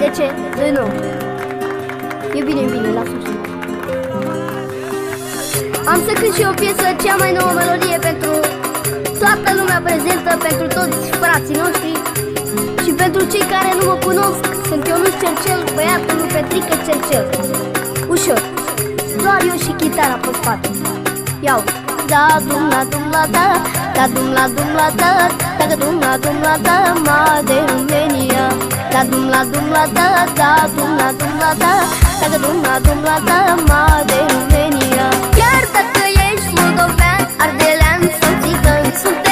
De ce? Nu. E bine, lasă-mi. Am să cânt și o piesă, cea mai nouă melodie pentru toată lumea prezentă, pentru toți frații noștri și pentru cei care nu mă cunosc. Sunt Ionuț Cercel, băiatul lui Petrică Cercel. Ușor, doar eu și chitara pe spate. Iau. Da dum la dum la da, da dum la dum la da, da dum la dum la da, ma de România. Da dum la dum la da, da dum la dum la da, da dum la dum la da, ma de România. Chiar dacă ești moldovean, ardelean sau țigan, sunt